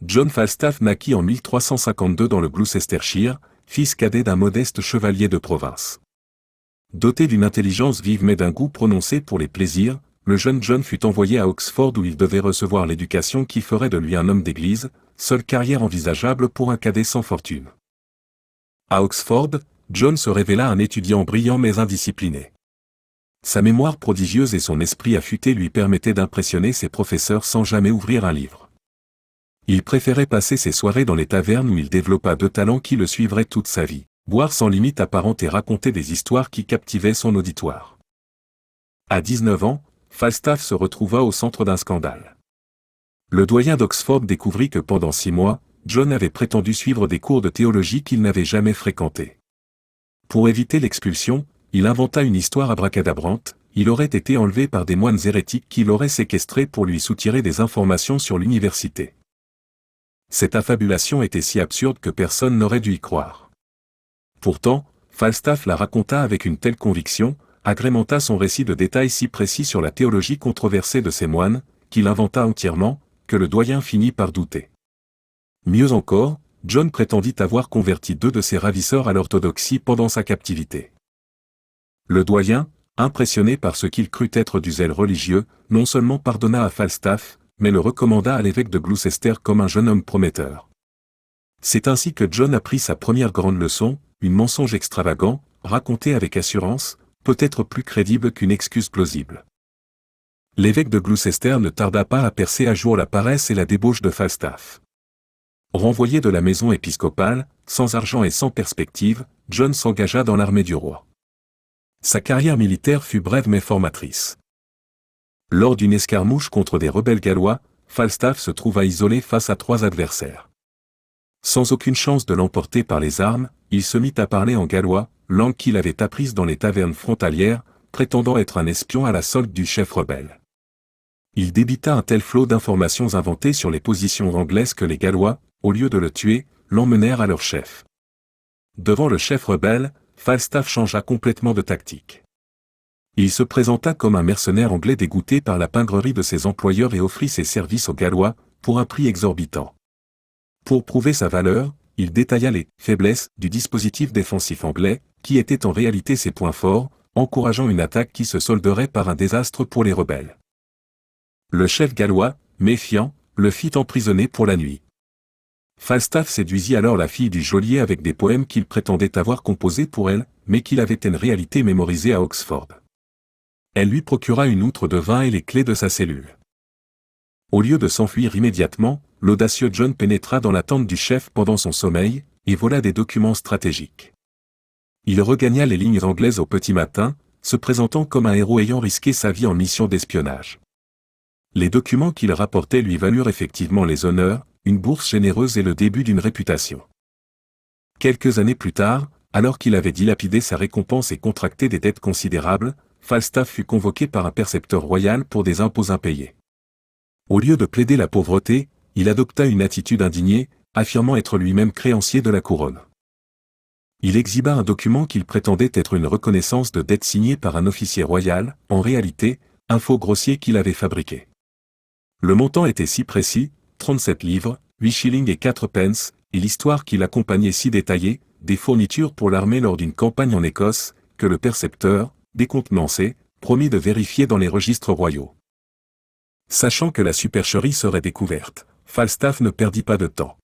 John Falstaff naquit en 1352 dans le Gloucestershire, fils cadet d'un modeste chevalier de province. Doté d'une intelligence vive mais d'un goût prononcé pour les plaisirs, le jeune John fut envoyé à Oxford où il devait recevoir l'éducation qui ferait de lui un homme d'église, seule carrière envisageable pour un cadet sans fortune. À Oxford, John se révéla un étudiant brillant mais indiscipliné. Sa mémoire prodigieuse et son esprit affûté lui permettaient d'impressionner ses professeurs sans jamais ouvrir un livre. Il préférait passer ses soirées dans les tavernes où il développa deux talents qui le suivraient toute sa vie, boire sans limite apparente et raconter des histoires qui captivaient son auditoire. À 19 ans, Falstaff se retrouva au centre d'un scandale. Le doyen d'Oxford découvrit que pendant 6 mois, John avait prétendu suivre des cours de théologie qu'il n'avait jamais fréquentés. Pour éviter l'expulsion, il inventa une histoire abracadabrante. Il aurait été enlevé par des moines hérétiques qui l'auraient séquestré pour lui soutirer des informations sur l'université. Cette affabulation était si absurde que personne n'aurait dû y croire. Pourtant, Falstaff la raconta avec une telle conviction, agrémenta son récit de détails si précis sur la théologie controversée de ces moines, qu'il inventa entièrement, que le doyen finit par douter. Mieux encore, John prétendit avoir converti 2 de ses ravisseurs à l'orthodoxie pendant sa captivité. Le doyen, impressionné par ce qu'il crut être du zèle religieux, non seulement pardonna à Falstaff, mais le recommanda à l'évêque de Gloucester comme un jeune homme prometteur. C'est ainsi que John apprit sa première grande leçon, un mensonge extravagant, raconté avec assurance, peut-être plus crédible qu'une excuse plausible. L'évêque de Gloucester ne tarda pas à percer à jour la paresse et la débauche de Falstaff. Renvoyé de la maison épiscopale, sans argent et sans perspective, John s'engagea dans l'armée du roi. Sa carrière militaire fut brève mais formatrice. Lors d'une escarmouche contre des rebelles gallois, Falstaff se trouva isolé face à 3 adversaires. Sans aucune chance de l'emporter par les armes, il se mit à parler en gallois, langue qu'il avait apprise dans les tavernes frontalières, prétendant être un espion à la solde du chef rebelle. Il débita un tel flot d'informations inventées sur les positions anglaises que les Gallois, au lieu de le tuer, l'emmenèrent à leur chef. Devant le chef rebelle, Falstaff changea complètement de tactique. Il se présenta comme un mercenaire anglais dégoûté par la pingrerie de ses employeurs et offrit ses services aux Gallois, pour un prix exorbitant. Pour prouver sa valeur, il détailla les faiblesses du dispositif défensif anglais, qui étaient en réalité ses points forts, encourageant une attaque qui se solderait par un désastre pour les rebelles. Le chef gallois, méfiant, le fit emprisonner pour la nuit. Falstaff séduisit alors la fille du geôlier avec des poèmes qu'il prétendait avoir composés pour elle, mais qu'il avait en réalité mémorisés à Oxford. Elle lui procura une outre de vin et les clés de sa cellule. Au lieu de s'enfuir immédiatement, l'audacieux John pénétra dans la tente du chef pendant son sommeil, et vola des documents stratégiques. Il regagna les lignes anglaises au petit matin, se présentant comme un héros ayant risqué sa vie en mission d'espionnage. Les documents qu'il rapportait lui valurent effectivement les honneurs, une bourse généreuse et le début d'une réputation. Quelques années plus tard, alors qu'il avait dilapidé sa récompense et contracté des dettes considérables, Falstaff fut convoqué par un percepteur royal pour des impôts impayés. Au lieu de plaider la pauvreté, il adopta une attitude indignée, affirmant être lui-même créancier de la couronne. Il exhiba un document qu'il prétendait être une reconnaissance de dette signée par un officier royal, en réalité, un faux grossier qu'il avait fabriqué. Le montant était si précis, 37 livres, 8 shillings et 4 pence, et l'histoire qui l'accompagnait si détaillée, des fournitures pour l'armée lors d'une campagne en Écosse, que le percepteur, décontenancé, promit de vérifier dans les registres royaux. Sachant que la supercherie serait découverte, Falstaff ne perdit pas de temps.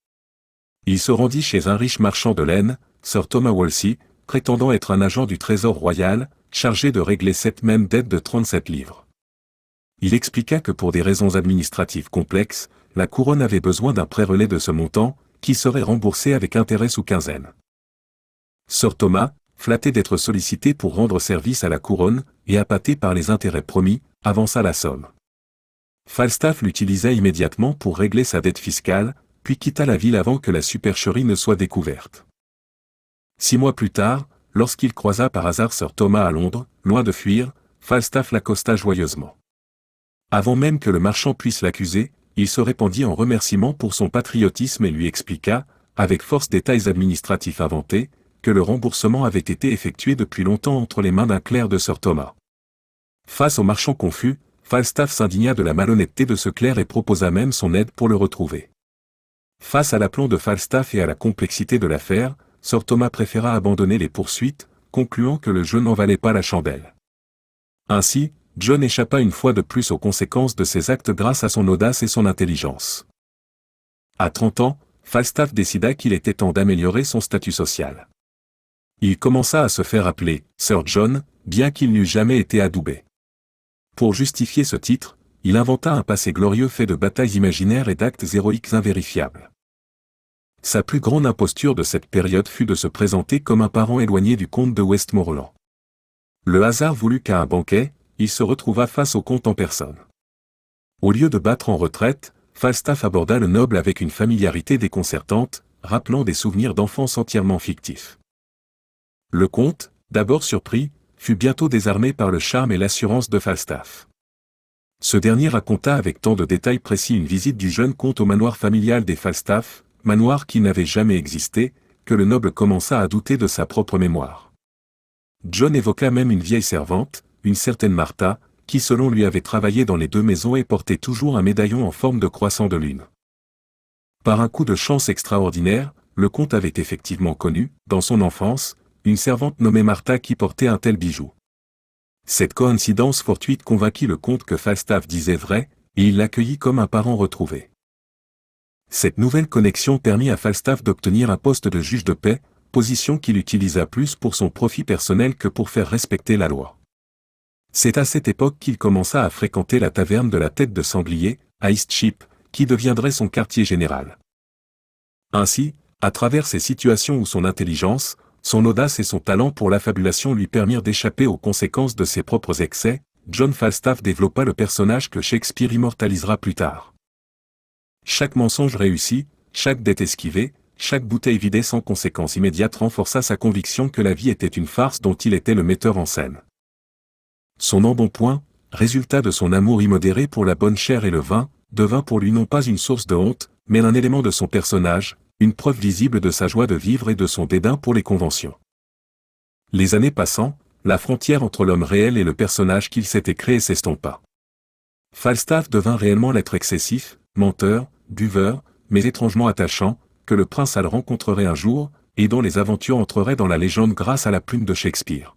Il se rendit chez un riche marchand de laine, Sir Thomas Wolsey, prétendant être un agent du trésor royal, chargé de régler cette même dette de 37 livres. Il expliqua que pour des raisons administratives complexes, la couronne avait besoin d'un prêt-relais de ce montant, qui serait remboursé avec intérêt sous quinzaine. Sir Thomas, flatté d'être sollicité pour rendre service à la couronne, et appâté par les intérêts promis, avança la somme. Falstaff l'utilisa immédiatement pour régler sa dette fiscale, puis quitta la ville avant que la supercherie ne soit découverte. 6 mois plus tard, lorsqu'il croisa par hasard Sir Thomas à Londres, loin de fuir, Falstaff l'accosta joyeusement. Avant même que le marchand puisse l'accuser, il se répandit en remerciements pour son patriotisme et lui expliqua, avec force détails administratifs inventés, que le remboursement avait été effectué depuis longtemps entre les mains d'un clerc de Sir Thomas. Face au marchand confus, Falstaff s'indigna de la malhonnêteté de ce clerc et proposa même son aide pour le retrouver. Face à l'aplomb de Falstaff et à la complexité de l'affaire, Sir Thomas préféra abandonner les poursuites, concluant que le jeu n'en valait pas la chandelle. Ainsi, John échappa une fois de plus aux conséquences de ses actes grâce à son audace et son intelligence. À 30 ans, Falstaff décida qu'il était temps d'améliorer son statut social. Il commença à se faire appeler Sir John, bien qu'il n'eût jamais été adoubé. Pour justifier ce titre, il inventa un passé glorieux fait de batailles imaginaires et d'actes héroïques invérifiables. Sa plus grande imposture de cette période fut de se présenter comme un parent éloigné du comte de Westmoreland. Le hasard voulut qu'à un banquet, il se retrouva face au comte en personne. Au lieu de battre en retraite, Falstaff aborda le noble avec une familiarité déconcertante, rappelant des souvenirs d'enfance entièrement fictifs. Le comte, d'abord surpris, fut bientôt désarmé par le charme et l'assurance de Falstaff. Ce dernier raconta avec tant de détails précis une visite du jeune comte au manoir familial des Falstaff, manoir qui n'avait jamais existé, que le noble commença à douter de sa propre mémoire. John évoqua même une vieille servante, une certaine Martha, qui selon lui avait travaillé dans les deux maisons et portait toujours un médaillon en forme de croissant de lune. Par un coup de chance extraordinaire, le comte avait effectivement connu, dans son enfance, une servante nommée Martha qui portait un tel bijou. Cette coïncidence fortuite convainquit le comte que Falstaff disait vrai, et il l'accueillit comme un parent retrouvé. Cette nouvelle connexion permit à Falstaff d'obtenir un poste de juge de paix, position qu'il utilisa plus pour son profit personnel que pour faire respecter la loi. C'est à cette époque qu'il commença à fréquenter la taverne de la Tête de Sanglier, à Eastcheap, qui deviendrait son quartier général. Ainsi, à travers ces situations où son intelligence, son audace et son talent pour l'affabulation lui permirent d'échapper aux conséquences de ses propres excès, John Falstaff développa le personnage que Shakespeare immortalisera plus tard. Chaque mensonge réussi, chaque dette esquivée, chaque bouteille vidée sans conséquence immédiate renforça sa conviction que la vie était une farce dont il était le metteur en scène. Son embonpoint, résultat de son amour immodéré pour la bonne chair et le vin, devint pour lui non pas une source de honte, mais un élément de son personnage, une preuve visible de sa joie de vivre et de son dédain pour les conventions. Les années passant, la frontière entre l'homme réel et le personnage qu'il s'était créé s'estompa. Falstaff devint réellement l'être excessif, menteur, buveur, mais étrangement attachant, que le prince Hal rencontrerait un jour, et dont les aventures entreraient dans la légende grâce à la plume de Shakespeare.